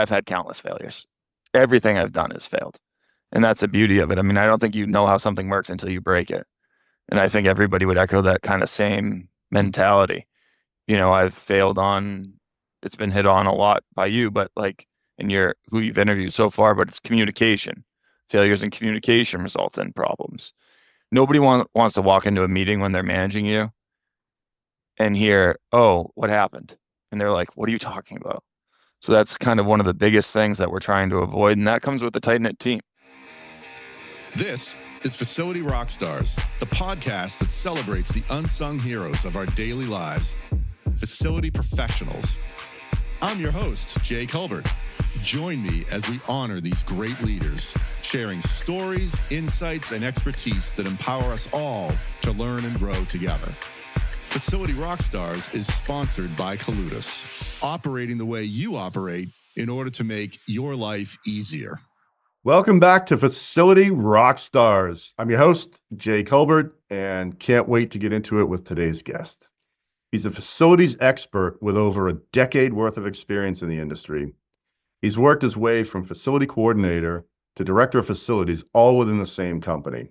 I've had countless failures. Everything I've done has failed. And that's the beauty of it. I mean, I don't think you know how something works until you break it. And I think everybody would echo that kind of same mentality. I've failed on, it's been hit on a lot by you, but like in who you've interviewed so far, but it's communication. Failures in communication result in problems. Nobody wants to walk into a meeting when they're managing you and hear, oh, what happened? And they're like, what are you talking about? So that's kind of one of the biggest things that we're trying to avoid. And that comes with a tight-knit team. This is Facility Rockstars, the podcast that celebrates the unsung heroes of our daily lives, facility professionals. I'm your host, Jay Culbert. Join me as we honor these great leaders, sharing stories, insights, and expertise that empower us all to learn and grow together. Facility Rockstars is sponsored by Coludus, operating the way you operate in order to make your life easier. Welcome back to Facility Rockstars. I'm your host, Jay Culbert, and can't wait to get into it with today's guest. He's a facilities expert with over a decade worth of experience in the industry. He's worked his way from facility coordinator to director of facilities, all within the same company.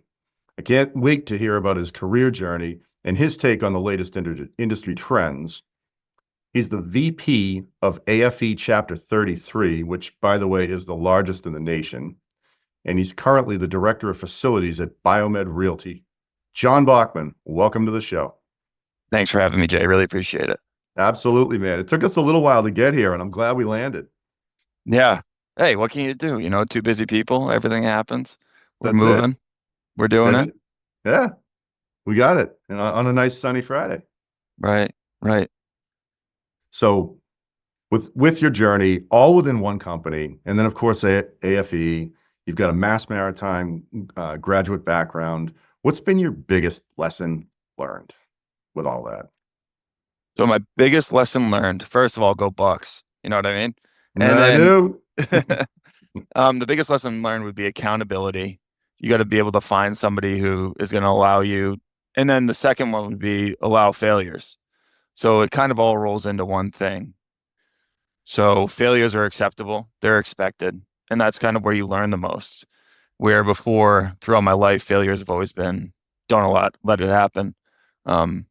I can't wait to hear about his career journey and his take on the latest industry trends. He's the VP of AFE Chapter 33, which, by the way, is the largest in the nation. And he's currently the Director of Facilities at Biomed Realty. John Bochman, welcome to the show. Thanks for having me, Jay. Really appreciate it. Absolutely, man. It took us a little while to get here, and I'm glad we landed. Yeah. Hey, what can you do? Two busy people, everything happens. We're That's moving. it. We're doing it. Yeah, we got it. And on a nice sunny Friday. Right. So with your journey, all within one company, and then, of course, AFE, you've got a Mass Maritime graduate background. What's been your biggest lesson learned with all that? So my biggest lesson learned, first of all, go Bucks. You know what I mean? And I do. the biggest lesson learned would be accountability. You got to be able to find somebody who is going to allow you. And then the second one would be allow failures. So it kind of all rolls into one thing. So failures are acceptable. They're expected. And that's kind of where you learn the most. Where before, throughout my life, failures have always been, don't let it happen. But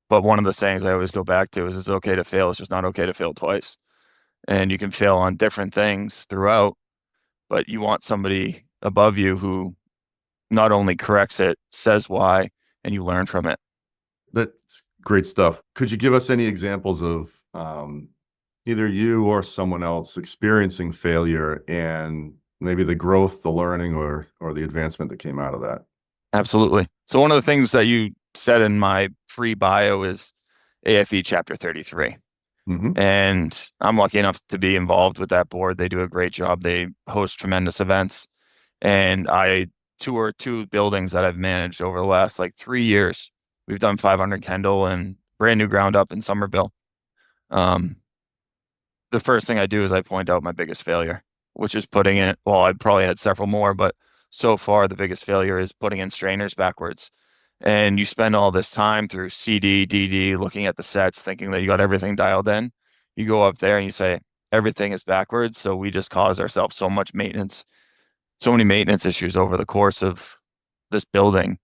one of the sayings I always go back to is it's okay to fail. It's just not okay to fail twice. And you can fail on different things throughout, but you want somebody above you who not only corrects it, says why, and you learn from it. That's great stuff. Could you give us any examples of either you or someone else experiencing failure and maybe the growth, the learning, or the advancement that came out of that? Absolutely. So one of the things that you said in my free bio is AFE Chapter 33. Mm-hmm. And I'm lucky enough to be involved with that board. They do a great job. They host tremendous events. And I tour 2 buildings that I've managed over the last 3 years. We've done 500 Kendall and brand new ground up in Somerville. The first thing I do is I point out my biggest failure, which is putting in, well, I probably had several more, but so far the biggest failure is putting in strainers backwards. And you spend all this time through CD, DD, looking at the sets, thinking that you got everything dialed in. You go up there and you say, everything is backwards. So we just cause ourselves so many maintenance issues over the course of this building.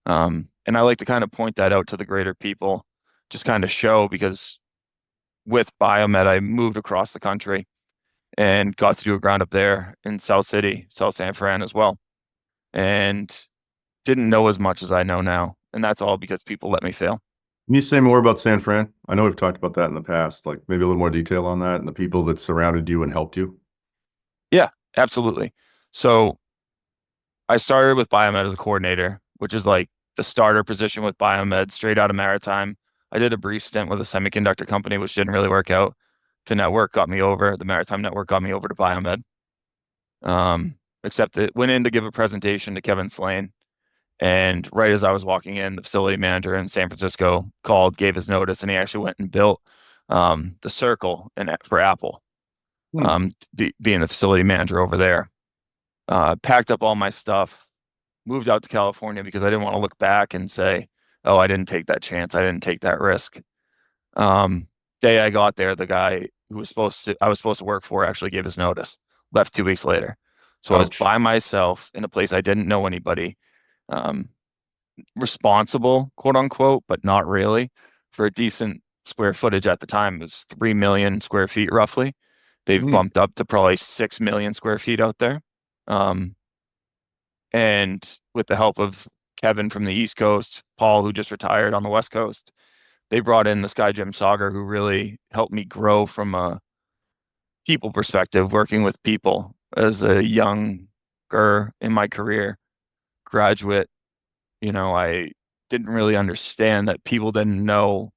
And I like to kind of point that out to the greater people, just kind of show, because with Biomed, I moved across the country and got to do a ground up there in South City, South San Fran as well. And didn't know as much as I know now. And that's all because people let me fail. Can you say more about San Fran? I know we've talked about that in the past, like maybe a little more detail on that and the people that surrounded you and helped you. Yeah, absolutely. So I started with Biomed as a coordinator, which is like the starter position with Biomed, straight out of Maritime. I did a brief stint with a semiconductor company, which didn't really work out. The Maritime network got me over to Biomed. Except it went in to give a presentation to Kevin Slane. And right as I was walking in, the facility manager in San Francisco called, gave his notice, and he actually went and built the circle for Apple, being the facility manager over there. Packed up all my stuff, moved out to California because I didn't want to look back and say, oh, I didn't take that chance. I didn't take that risk. Day I got there, the guy I was supposed to work for actually gave his notice, left 2 weeks later. So I was Ouch. by myself in a place I didn't know anybody, um, responsible, quote unquote, but not really, for a decent square footage at the time. It was 3 million square feet roughly. They've Mm. bumped up to probably 6 million square feet out there. Um, and with the help of Kevin from the East Coast, Paul, who just retired on the West Coast, they brought in this guy, Jim Sauger, who really helped me grow from a people perspective, working with people as a younger in my career, graduate. I didn't really understand that people didn't know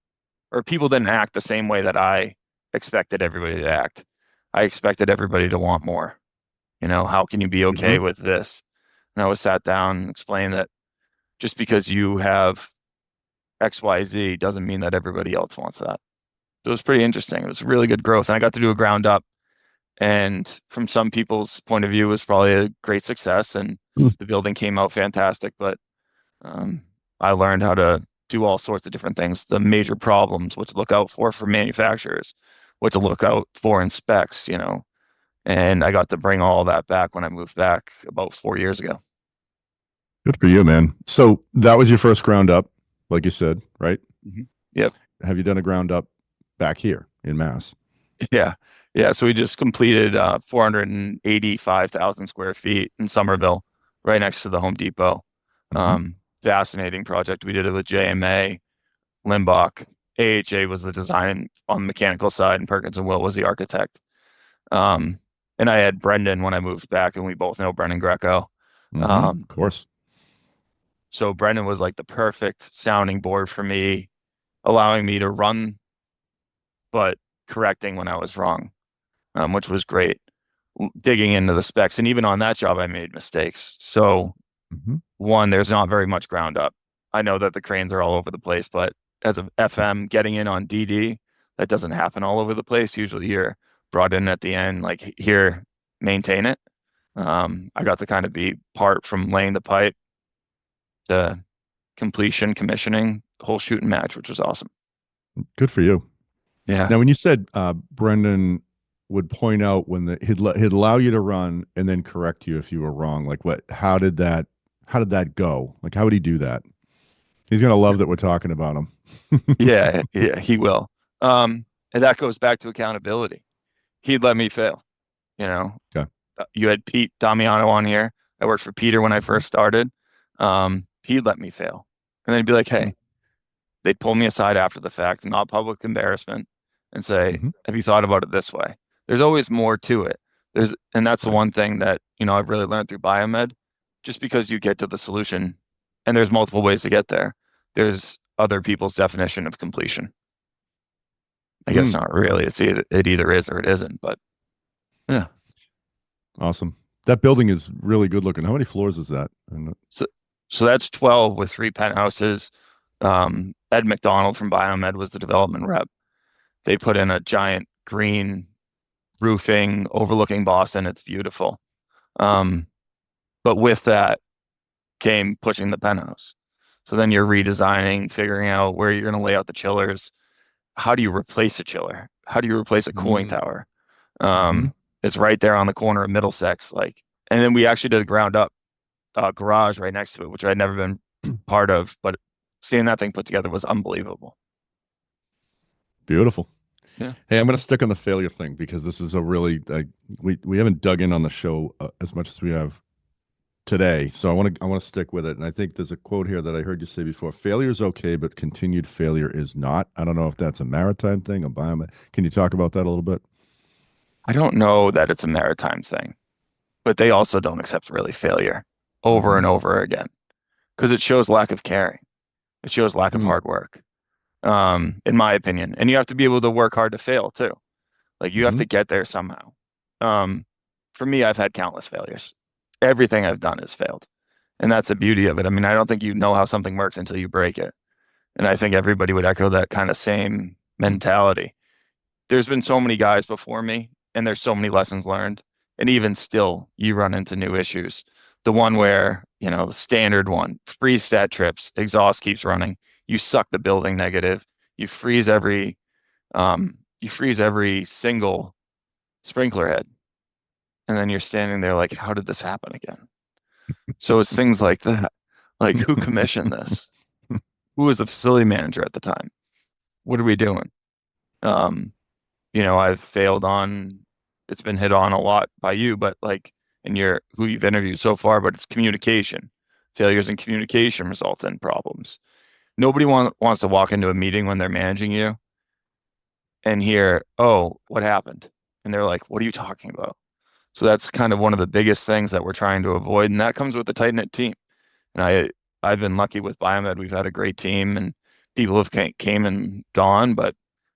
or people didn't act the same way that I expected everybody to act. I expected everybody to want more. How can you be okay Mhm. with this? And I was sat down and explained that just because you have XYZ doesn't mean that everybody else wants that. It was pretty interesting. It was really good growth. And I got to do a ground up. And from some people's point of view, it was probably a great success. And Mm. the building came out fantastic. But um, I learned how to do all sorts of different things, the major problems, what to look out for manufacturers, what to look out for in specs. And I got to bring all that back when I moved back about 4 years ago. Good for you, man. So that was your first ground up, like you said, right? Mhm. Yep. Have you done a ground up back here in Mass? Yeah. Yeah. So we just completed 485,000 square feet in Somerville, right next to the Home Depot. Mm-hmm. Fascinating project. We did it with JMA, Limbach. AHA was the design on the mechanical side, and Perkins and Will was the architect. Um, and I had Brendan when I moved back, and we both know Brendan Greco. Mm-hmm. Um, Of course. so Brendan was like the perfect sounding board for me, allowing me to run, but correcting when I was wrong, which was great. Digging into the specs, and even on that job, I made mistakes. So Mm-hmm. one, there's not very much ground up. I know that the cranes are all over the place, but as a FM getting in on DD, that doesn't happen all over the place. Usually you're brought in at the end, like here, maintain it. I got to kind of be part from laying the pipe to completion, commissioning, whole shoot and match, which was awesome. Good for you. Yeah. Now, when you said Brendan would point out when he'd allow you to run and then correct you if you were wrong, like what? How did that go? Like, how would he do that? He's gonna love that we're talking about him. Yeah, yeah, he will. And that goes back to accountability. He'd let me fail, you know. Okay. You had Pete Damiano on here. I worked for Peter when I Mm-hmm. first started. He'd let me fail. And then he'd be like, hey, they'd pull me aside after the fact, not public embarrassment, and say, Mm-hmm. have you thought about it this way? There's always more to it. And that's the Right. one thing that, I've really learned through Biomed. Just because you get to the solution, and there's multiple ways to get there, there's other people's definition of completion. I guess Mm. not really. It either is or it isn't, but yeah. Awesome. That building is really good looking. How many floors is that? So, so that's 12 with 3 penthouses. Ed McDonald from Biomed was the development rep. They put in a giant green roofing overlooking Boston. It's beautiful. Um, but with that came pushing the penthouse. So then you're redesigning, figuring out where you're going to lay out the chillers. How do you replace a chiller? How do you replace a cooling Mm. tower? Mm-hmm. It's right there on the corner of Middlesex. And then we actually did a ground up garage right next to it, which I'd never been part of, but seeing that thing put together was unbelievable. Beautiful. Yeah. Hey, I'm going to stick on the failure thing because this is a really we haven't dug in on the show as much as we have today. So I want to stick with it. And I think there's a quote here that I heard you say before: "Failure is okay, but continued failure is not." I don't know if that's a maritime thing, a biomed. Can you talk about that a little bit? I don't know that it's a maritime thing, but they also don't accept really failure over Mm-hmm. and over again because it shows lack of caring. It shows lack of Mm. hard work, in my opinion. And you have to be able to work hard to fail too. Like you have Mm-hmm. to get there somehow. Um, for me, I've had countless failures. Everything I've done has failed. And that's the beauty of it. I mean, I don't think you know how something works until you break it. And I think everybody would echo that kind of same mentality. There's been so many guys before me, and there's so many lessons learned. And even still, you run into new issues. The one where, the standard one, freeze stat trips, exhaust keeps running. You suck the building negative. You freeze every you freeze every single sprinkler head. And then you're standing there like, how did this happen again? So it's things like that. Like, who commissioned this? Who was the facility manager at the time? What are we doing? Um, I've failed on, it's been hit on a lot by you, but like in your who you've interviewed so far, but it's communication. Failures in communication result in problems. Nobody wants to walk into a meeting when they're managing you and hear, oh, what happened? And they're like, what are you talking about? So that's kind of one of the biggest things that we're trying to avoid. And that comes with a tight-knit team. And I've been lucky with Biomed. We've had a great team and people have came and gone, but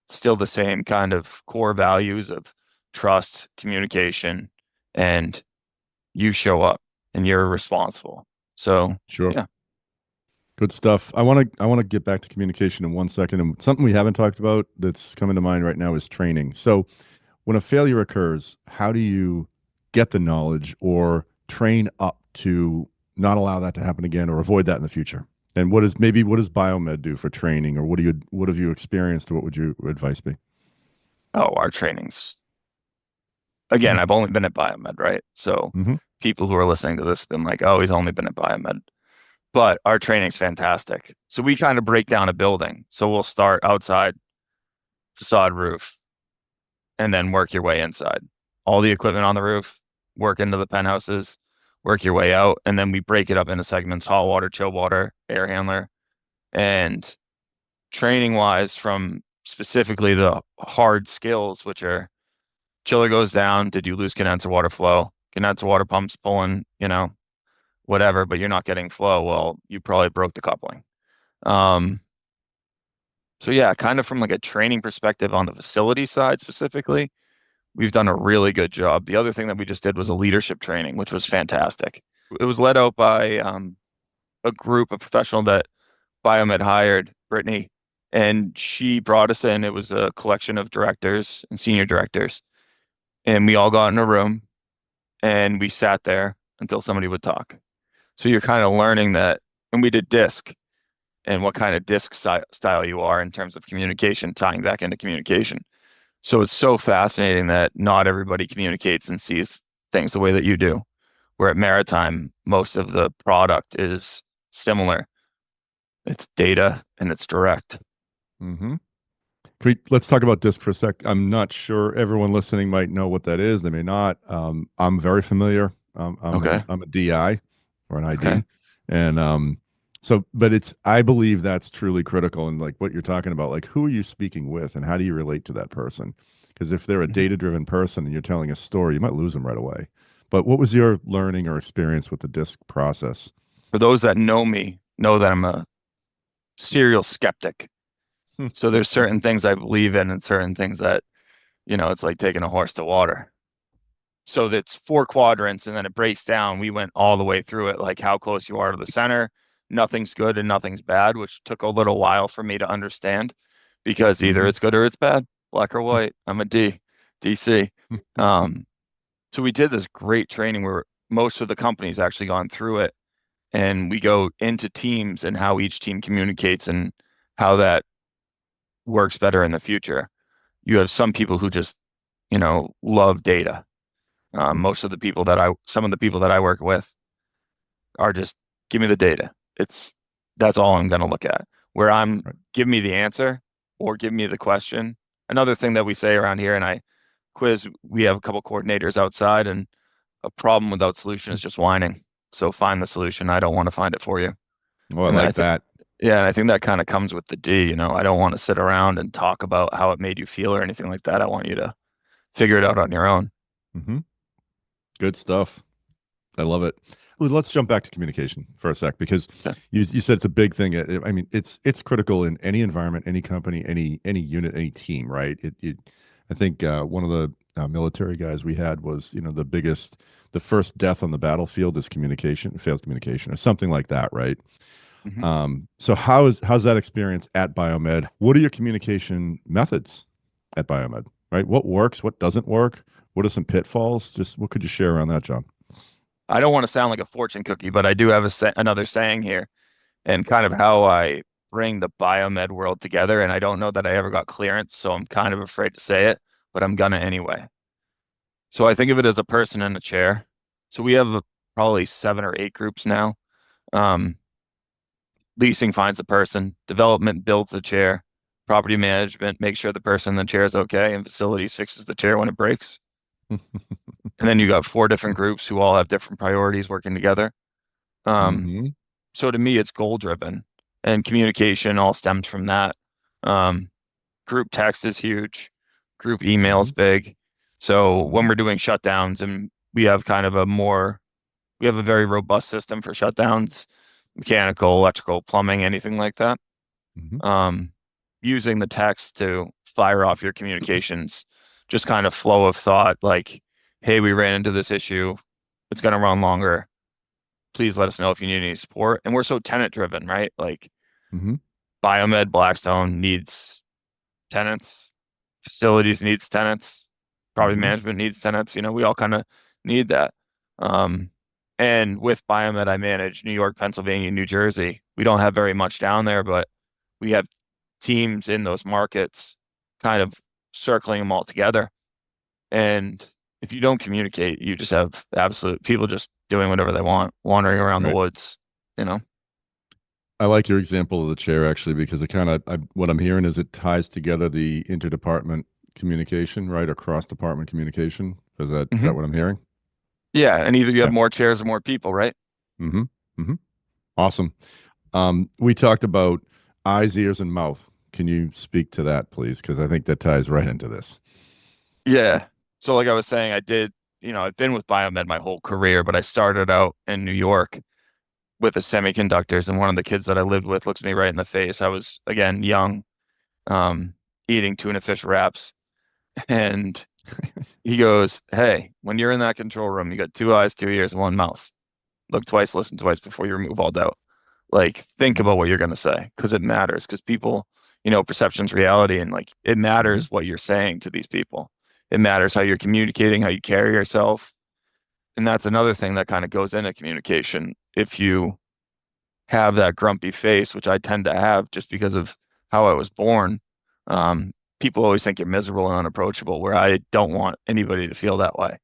still the same kind of core values of trust, communication, and you show up and you're responsible. So Sure. yeah. Good stuff. I want to get back to communication in 1 second. And something we haven't talked about that's coming to mind right now is training. So when a failure occurs, how do you get the knowledge or train up to not allow that to happen again or avoid that in the future? And what does Biomed do for training, or what have you experienced, or what would your advice be? Oh, our trainings. Again, I've only been at Biomed, right? So Mm-hmm. people who are listening to this have been like, oh, he's only been at Biomed. But our training's fantastic. So we kind of break down a building. So we'll start outside, facade roof, and then work your way inside. All the equipment on the roof, work into the penthouses, work your way out, and then we break it up into segments: hot water, chill water, air handler. And training wise, from specifically the hard skills, which are chiller goes down, did you lose condenser water flow? Condenser water pumps pulling, whatever, but you're not getting flow. Well, you probably broke the coupling. Um, so yeah, kind of from like a training perspective on the facility side specifically, we've done a really good job. The other thing that we just did was a leadership training, which was fantastic. It was led out by a group, a professional that Biomed hired, Brittany, and she brought us in. It was a collection of directors and senior directors, and we all got in a room and we sat there until somebody would talk. So you're kind of learning that, and we did disc and what kind of disc style you are in terms of communication, tying back into communication. So it's so fascinating that not everybody communicates and sees things the way that you do. Where at Maritime, most of the product is similar. It's data and it's direct. Mm-hmm. Let's talk about disc for a sec. I'm not sure everyone listening might know what that is. They may not. I'm very familiar. Okay. I'm a DI or an ID, Okay. and but I believe that's truly critical. And like what you're talking about, like who are you speaking with, and how do you relate to that person? Because if they're a Mhm. data-driven person and you're telling a story, you might lose them right away. But what was your learning or experience with the disc process? For those that know me, know that I'm a serial skeptic. So there's certain things I believe in and certain things that, it's like taking a horse to water. So that's four quadrants and then it breaks down. We went all the way through it, like how close you are to the center. Nothing's good and nothing's bad, which took a little while for me to understand because either Mhm. it's good or it's bad, black or white. I'm a DC. Um, so we did this great training where most of the companies actually gone through it and we go into teams and how each team communicates and how that works better in the future. You have some people who just, love data. Some of the people that I work with are just give me the data. That's all I'm going to look at. Where Right. give me the answer or give me the question. Another thing that we say around here, and I quiz, we have a couple coordinators outside, and a problem without solution is just whining. So find the solution. I don't want to find it for you. Oh, I And like that. yeah, and I think that kind of comes with the D. I don't want to sit around and talk about how it made you feel or anything like that. I want you to figure it out on your own. Hmm. Good stuff. I love it. Well, let's jump back to communication for a sec because Yeah. you said it's a big thing. I mean, it's critical in any environment, any company, any unit, any team, right? I think one of the military guys we had was the first death on the battlefield is communication, failed communication, or something like that, right? Mhm. So how's that experience at Biomed? What are your communication methods at Biomed? Right? What works? What doesn't work? What are some pitfalls? Just what could you share around that, John? I don't want to sound like a fortune cookie, but I do have another saying here and kind of how I bring the biomed world together. And I don't know that I ever got clearance, so I'm kind of afraid to say it, but I'm gonna anyway. So I think of it as a person in a chair. So we have probably 7 or 8 groups now. Um, Leasing finds the person, development builds the chair, property management makes sure the person in the chair is okay, and facilities fixes the chair when it breaks. And then you got 4 different groups who all have different priorities working together. Um, Mm-hmm. so to me, it's goal driven, and communication all stems from that. Um, Group text is huge, group email Mm-hmm. is big. So when Mm-hmm. we're doing shutdowns, and we have a very robust system for shutdowns, mechanical, electrical, plumbing, anything like that. Mm-hmm. Um, Using the text to fire off your communications, just kind of flow of thought, like, hey, we ran into this issue. It's going to run longer. Please let us know if you need any support. And we're so tenant driven, right? Like Mm-hmm. Biomed Blackstone needs tenants, facilities needs tenants, property Mm-hmm. management needs tenants. We all kind of need that. Um, and with Biomed, I manage New York, Pennsylvania, New Jersey. We don't have very much down there, but we have teams in those markets kind of circling them all together. And if you don't communicate, you just have absolute people just doing whatever they want, wandering around the Right. woods, you know? I like your example of the chair actually because it kind of what I'm hearing is it ties together the interdepartment communication, right, or cross department communication. Is that Hmm. what I'm hearing? Yeah. And either you have Yeah. more chairs or more people, right? Mm-hmm. Mm-hmm. Awesome. We talked about eyes, ears, and mouth. Can you speak to that, please? Because I think that ties right into this. Yeah. So like I was saying, I've been with Biomed my whole career, but I started out in New York with the semiconductors, and one of the kids that I lived with looks me right in the face. I was, again, young, um, eating tuna fish wraps, and he goes, "Hey, when you're in that control room, you got 2 eyes, 2 ears, and 1 mouth. Look twice, listen twice before you remove all doubt. Like, think about what you're going to say because it matters. Because people, perception's reality, and like it Mm-hmm. matters what you're saying to these people. It matters how you're communicating, how you carry yourself, and that's another thing that kind of goes into communication. If you have that grumpy face, which I tend to have just because of how I was born, um, people always think you're miserable and unapproachable. Where I don't want anybody to feel that way.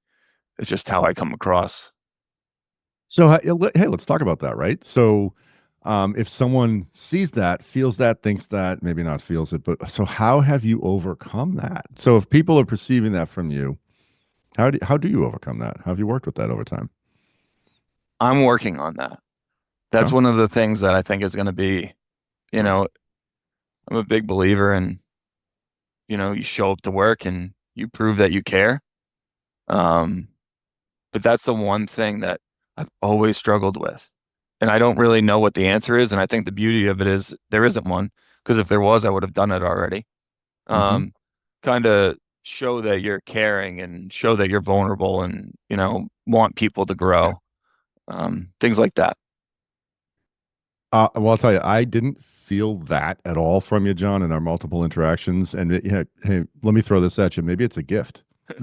It's just how I come across. So, hey, let's talk about that, right? So, if someone sees that, feels that, thinks that, maybe not feels it, but so how have you overcome that? So, if people are perceiving that from you, how do you overcome that? How have you worked with that over time? I'm working on that. That's Okay. one of the things that I think is going to be, you know, I'm a big believer in, you show up to work and you prove that you care. Um, but that's the one thing that I've always struggled with. And I don't really know what the answer is. And I think the beauty of it is there isn't one, because if there was, I would have done it already. Mm-hmm. Um, Kind of show that you're caring and show that you're vulnerable and, want people to grow. Things like that. Well, I'll tell you, I didn't feel that at all from you, John, in our multiple interactions. And yeah, hey, let me throw this at you. Maybe it's a gift.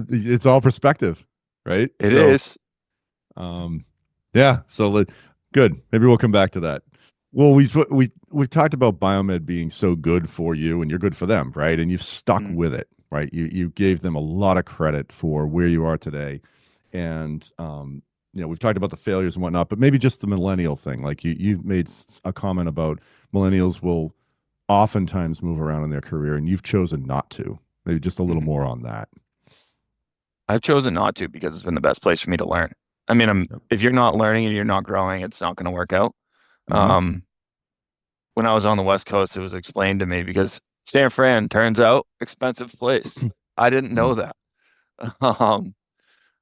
It's all perspective, right? It So, is. um, yeah. So good. Maybe we'll come back to that. Well, we've talked about Biomed being so good for you, and you're good for them, right? And you've stuck Mm, with it, right? You gave them a lot of credit for where you are today, and we've talked about the failures and whatnot, but maybe just the millennial thing. Like you made a comment about millennials will oftentimes move around in their career, and you've chosen not to. Maybe just a little mhm. more on that. I've chosen not to because it's been the best place for me to learn. I mean, Yep. if you're not learning and you're not growing, it's not going to work out. Mm-hmm. Um, when I was on the West Coast, it was explained to me because San Fran turns out expensive place. I didn't know that. Um,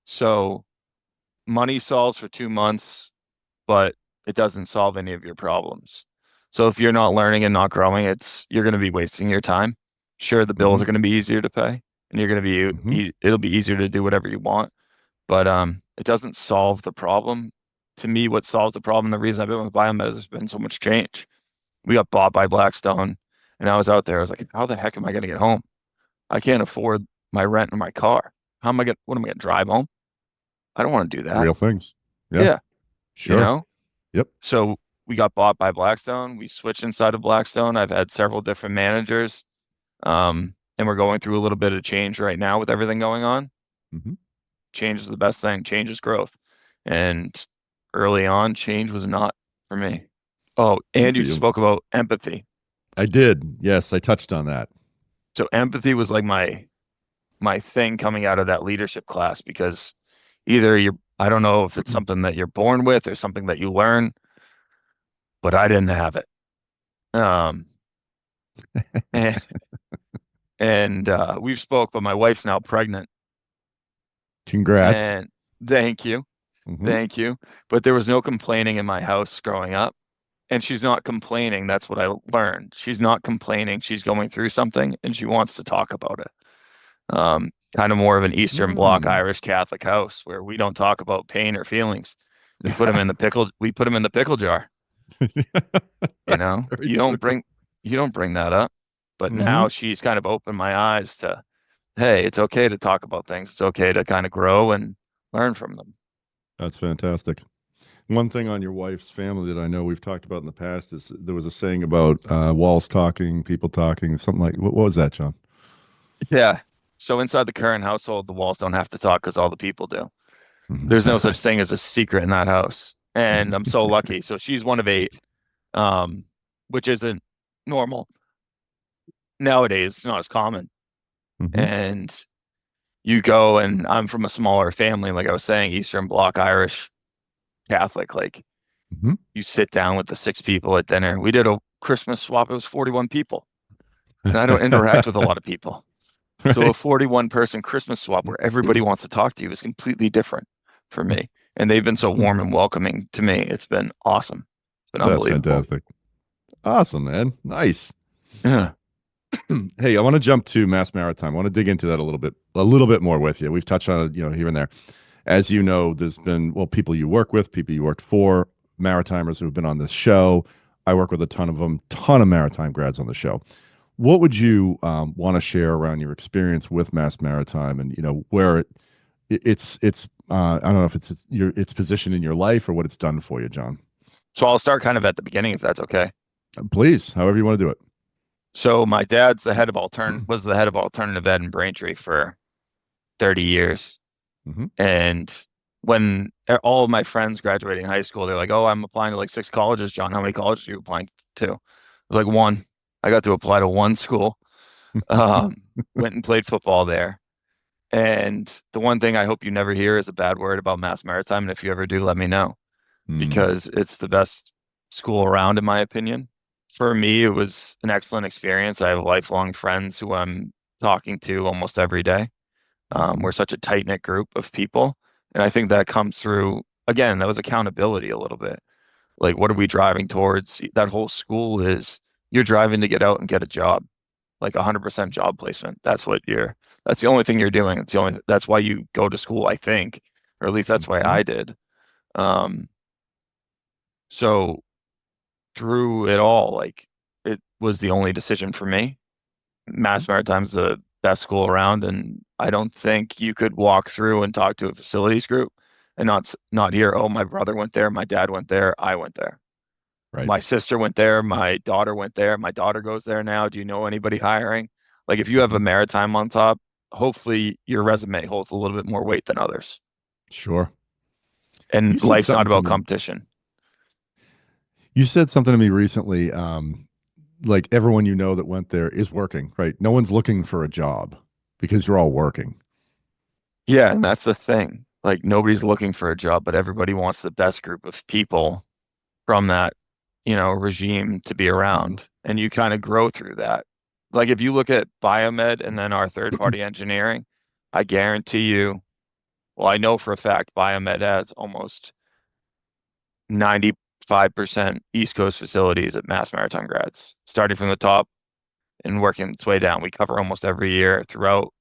so money solves for 2 months, but it doesn't solve any of your problems. So if you're not learning and not growing, you're going to be wasting your time. Sure, the bills Mm-hmm. are going to be easier to pay, and you're going to Mm-hmm. it'll be easier to do whatever you want, but it doesn't solve the problem. To me, what solves the problem, the reason I've been with Biomed is there's been so much change. We got bought by Blackstone, and I was out there. I was like, how the heck am I going to get home? I can't afford my rent and my car. What am I going to drive home? I don't want to do that. Real things. Yeah. Yeah, you Sure. know? Yep. So we got bought by Blackstone. We switched inside of Blackstone. I've had several different managers. And we're going through a little bit of change right now with everything going on. Mm-hmm. Change is the best thing. Change is growth. And early on, change was not for me. Oh, Good and for you you. spoke about empathy. I did. Yes, I touched on that. So empathy was like my thing coming out of that leadership class, because either I don't know if it's something that you're born with or something that you learn, but I didn't have it. Um, and, and we've spoke, but my wife's now pregnant. Congrats. And thank you. Mm-hmm. Thank you. But there was no complaining in my house growing up. And she's not complaining. That's what I learned. She's not complaining. She's going through something and she wants to talk about it. Kind of more of an Eastern Bloc Mm. Irish Catholic house where we don't talk about pain or feelings. We put them in the pickle. We put them in the pickle jar. You know, Very true. You don't bring that up. But Mm-hmm. now she's kind of opened my eyes to, hey, it's okay to talk about things. It's okay to kind of grow and learn from them. That's fantastic. One thing on your wife's family that I know we've talked about in the past is there was a saying about walls talking, people talking, something like what was that, John? Yeah. So inside the current household, the walls don't have to talk because all the people do. There's no Mhm. such thing as a secret in that house. And I'm so lucky. So she's one of eight, um, which isn't normal. Nowadays, it's not as common. Mhm. And you go, and I'm from a smaller family, like I was saying, Eastern Bloc Irish Catholic. Like Mhm. you sit down with the six people at dinner. We did a Christmas swap. It was 41 people. And I don't interact with a lot of people. So a Right. 41 person Christmas swap where everybody wants to talk to you is completely different for me. And they've been so warm and welcoming to me. It's been awesome. It's been That's unbelievable. fantastic. Awesome, man. Nice. Yeah. Hey, I want to jump to Mass Maritime. I want to dig into that a little bit more with you. We've touched on it, here and there. As you know, there's been people you work with, people you worked for, Maritimers who've been on this show. I work with a ton of them, ton of Maritime grads on the show. What would you want to share around your experience with Mass Maritime, and where it's I don't know if it's positioned in your life or what it's done for you, John? So I'll start kind of at the beginning, if that's okay. Please, however you want to do it. So my dad's was the head of alternative ed in Braintree for 30 years. Hmm. And when all of my friends graduating high school, they're like, "Oh, I'm applying to like six colleges, John. How many colleges are you applying to?" I was like, "One." I got to apply to one school. Um, Went and played football there. And the one thing I hope you never hear is a bad word about Mass Maritime. And if you ever do, let me know, Mm. because it's the best school around, in my opinion. For me, it was an excellent experience. I have lifelong friends who I'm talking to almost every day. Mhm. We're such a tight-knit group of people. And I think that comes through, again, that was accountability a little bit. Like, what are we driving towards? That whole school is you're driving to get out and get a job, like 100% job placement. That's the only thing you're doing. That's why you go to school, I think, or at least that's why Mhm. I did. Um, so through it all, like it was the only decision for me. Mass Maritime's the best school around, and I don't think you could walk through and talk to a facilities group and not hear, "Oh, my brother went there, my dad went there, I went there. Right. My sister went there, my daughter went there, my daughter goes there now. Do you know anybody hiring?" Like if you have a Mhm. maritime on top, hopefully your resume holds a little bit more weight than others. Sure. And You said life's not something to about me. competition. You said something to me recently. Like everyone that went there is working, right? No one's looking for a job because you're all working. Yeah, and that's the thing. Like nobody's looking for a job, but everybody wants the best group of people from that, regime to be Mhm. around. And you kind of grow through that. Like if you look at Biomed and then our third party engineering, I guarantee you, well, I know for a fact Biomed has almost 95% East Coast facilities at Mass Maritime grads, starting from the top and working its way down. We cover almost every year throughout.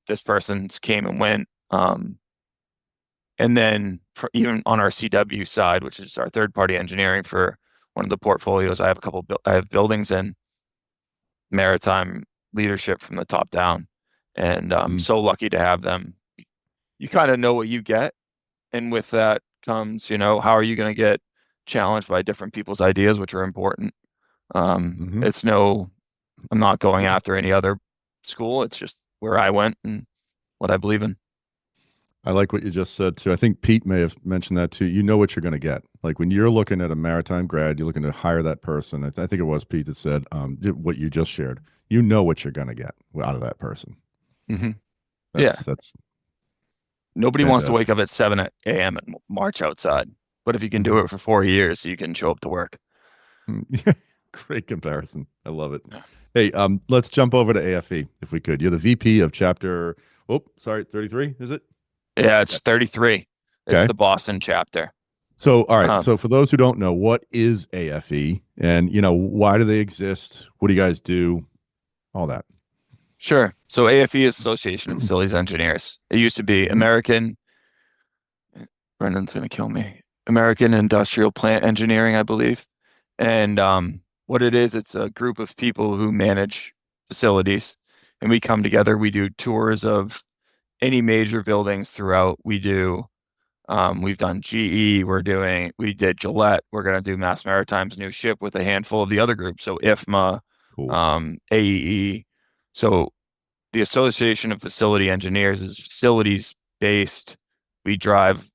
This person's came and went. And then even on our CW side, which is our third party engineering for one of the portfolios, I have buildings in maritime leadership from the top down. And I'm Mm. so lucky to have them. You kind of know what you get. And with that comes, how are you going to get challenged by different people's ideas, which are important. Hmm. I'm not going after any other school. It's just where I went and what I believe in. I like what you just said too. I think Pete may have mentioned that too. You know what you're going to get. Like when you're looking at a maritime grad, you're looking to hire that person. I think it was Pete that said what you just shared. You know what you're going to get out of that person. Hmm. Yeah. That's Nobody wants to fantastic. wake up at 7 a.m. and march outside. But if you can do Hmm. it for 4 years, you can show up to work. Yeah, great comparison. I love it. Hey, let's jump over to AFE if we could. You're the VP of chapter. Oh, sorry, 33, is it? Yeah, Yeah. it's 33. It's Okay. the Boston chapter. So, all right. Um, So, for those who don't know, what is AFE, and why do they exist? What do you guys do? All that. sure. So AFE is Association of Facilities Engineers. It used to be Mhm. Brendan's going to kill me. American Industrial Plant Engineering, I believe. And what it is, it's a group of people who manage facilities. And we come together, we do tours of any major buildings throughout. We've done GE, we did Gillette, we're going to do Mass Maritime's new ship with a handful of the other groups. So IFMA, Cool. AEE. So the Association of Facility Engineers is facilities based. We drive,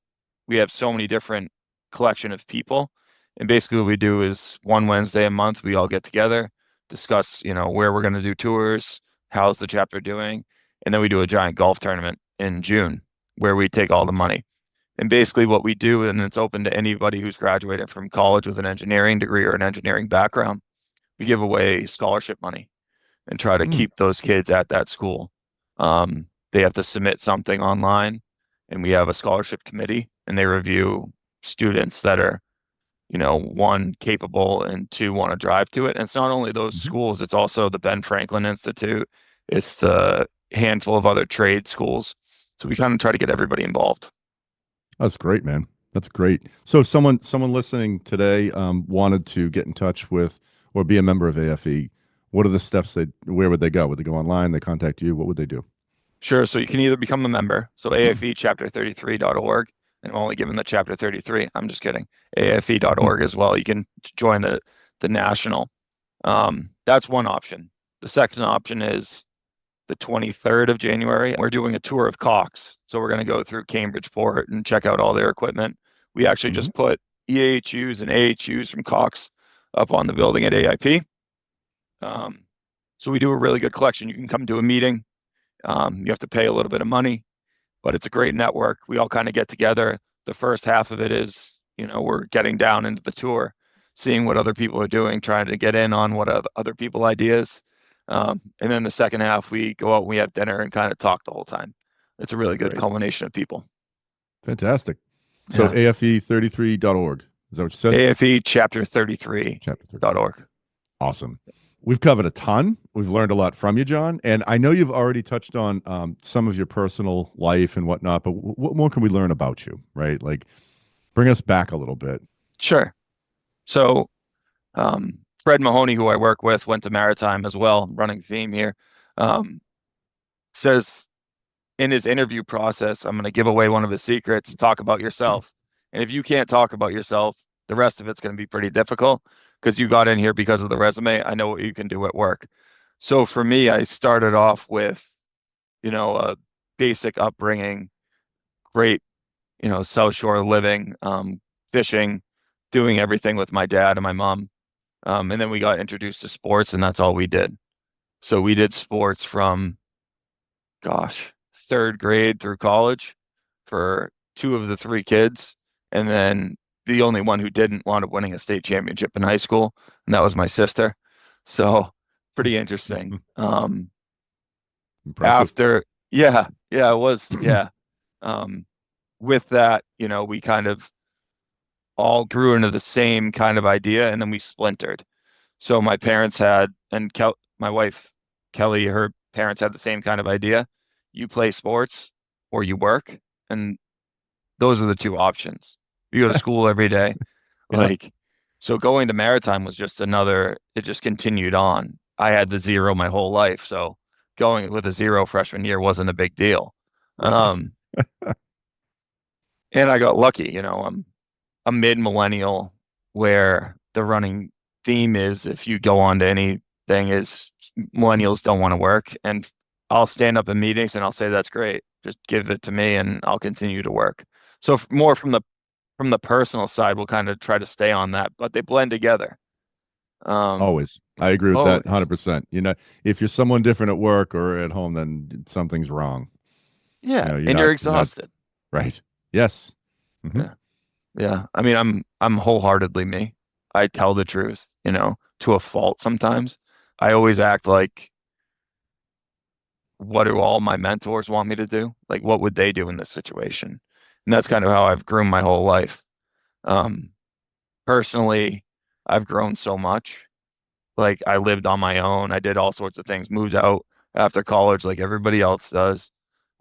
we have so many different collection of people. And basically what we do is one Wednesday a month, we all get together, discuss, where we're going to do tours, how's the chapter doing. And then we do a giant golf tournament in June where we take all the Nice. money. And basically what we do, and it's open to anybody who's graduated from college with an engineering degree or an engineering background, we give away scholarship money and try to Mm. keep those kids at that school. They have to submit something online, and we have a scholarship committee, and they review students that are, one, capable, and two, want to drive to it. And it's not only those Mhm. schools, it's also the Ben Franklin Institute, it's the handful of other trade schools. So we kind of try to get everybody involved. That's great, man. That's great. So, if someone listening today wanted to get in touch with or be a member of AFE, what are the steps where would they go? Would they go online? They contact you? What would they do? Sure. So you can either become a member. So AFE chapter33.org. And I'm only giving the chapter 33. I'm just kidding. AFE.org as well. You can join the national. That's one option. The second option is the 23rd of January. We're doing a tour of Cox. So we're going to go through Cambridge Port and check out all their equipment. We actually Mhm. just put EAHUs and AHUs from Cox up on the building at AIP. So we do a really good collection. You can come to a meeting. You have to pay a little bit of money, but it's a great network. We all kind of get together. The first half of it is, we're getting down into the tour, seeing what other people are doing, trying to get in on what other people ideas. And then the second half, we go out, and we have dinner and kind of talk the whole time. It's a really good Great. culmination of people. Fantastic. So, Yeah. AFE33.org. Is that what you said? AFE chapter33.org. Chapter 33. Awesome. We've covered a ton. We've learned a lot from you, John. And I know you've already touched on some of your personal life and whatnot, but what more can we learn about you, right? Like, bring us back a little bit. Sure. So, Fred Mahoney, who I work with, went to Maritime as well, running theme here, um, says in his interview process, I'm going to give away one of his secrets, talk about yourself. And if you can't talk about yourself, the rest of it's going to be pretty difficult because you got in here because of the resume. I know what you can do at work. So for me, I started off with, a basic upbringing, great, South Shore living, fishing, doing everything with my dad and my mom. And then we got introduced to sports, and that's all we did. So we did sports from, gosh, third grade through college for two of the three kids. And then the only one who didn't wound up winning a state championship in high school, and that was my sister. So pretty interesting. Impressive. After, yeah, it was, yeah. Um, with that, we kind of all grew into the same kind of idea, and then we splintered. So my parents had, and my wife, Kelly, her parents had the same kind of idea. You play sports or you work, and those are the two options. You go to school every day. Yeah. Like, so going to Maritime was just it just continued on. I had the zero my whole life. So going with a zero freshman year wasn't a big deal. Right. And I got lucky, I'm a mid millennial. where the running theme is, if you go on to anything, is millennials don't want to work. And I'll stand up in meetings and I'll say, that's great. Just give it to me and I'll continue to work. So more from the personal side, we'll kind of try to stay on that, but they blend together. Always. I agree with that Always. 100%. If you're someone different at work or at home, then something's wrong. Yeah. You're And not, you're you're not exhausted. right. Yes. Hmm. Yeah. Yeah. I mean, I'm wholeheartedly me. I tell the truth, to a fault sometimes. I always act like, what do all my mentors want me to do? Like, what would they do in this situation? And that's kind of how I've grown my whole life. Um, Personally, I've grown so much. Like, I lived on my own. I did all sorts of things, moved out after college like everybody else does.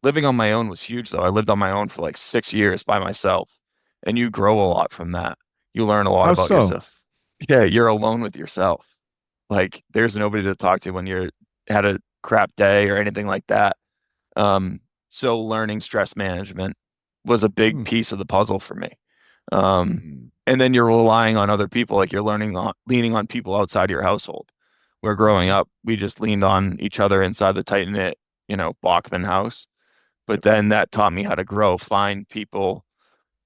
Living on my own was huge, though. I lived on my own for like 6 years by myself. And you grow a lot from that. You learn a lot How about so? yourself. Yeah, you're alone with yourself. Like, there's nobody to talk to when you're had a crap day or anything like that. So learning stress management was a big Hmm. piece of the puzzle for me. Um, Hmm. and then you're relying on other people, like you're leaning on people outside your household. Where growing Mhm. up, we just leaned on each other inside the tight knit, Bochman house. But Yep. then that taught me how to grow, find people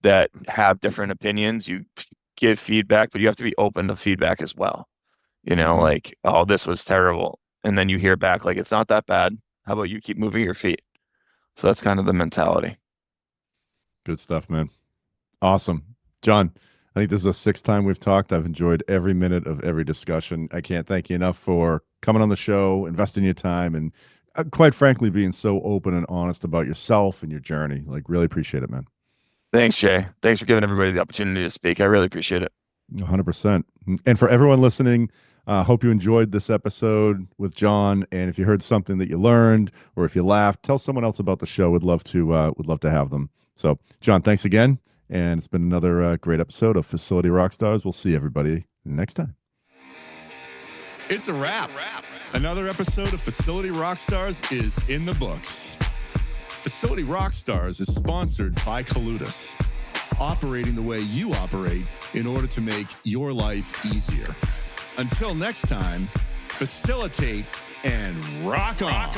that have different opinions. You give feedback, but you have to be open to feedback as well. Mhm. Like, oh, this was terrible. And then you hear back, like, it's not that bad. How about you keep moving your feet? So that's kind of the mentality. Good stuff, man. Awesome. John, I think this is the sixth time we've talked. I've enjoyed every minute of every discussion. I can't thank you enough for coming on the show, investing your time, and quite frankly, being so open and honest about yourself and your journey. Like, really appreciate it, man. Thanks, Jay. Thanks for giving everybody the opportunity to speak. I really appreciate it. 100%. And for everyone listening, hope you enjoyed this episode with John. And if you heard something that you learned, or if you laughed, tell someone else about the show. Would love to have them. So, John, thanks again. And it's been another great episode of Facility Rockstars. We'll see everybody next time. It's a wrap. Another episode of Facility Rockstars is in the books. Facility Rockstars is sponsored by Colutus, operating the way you operate in order to make your life easier. Until next time, facilitate and rock on.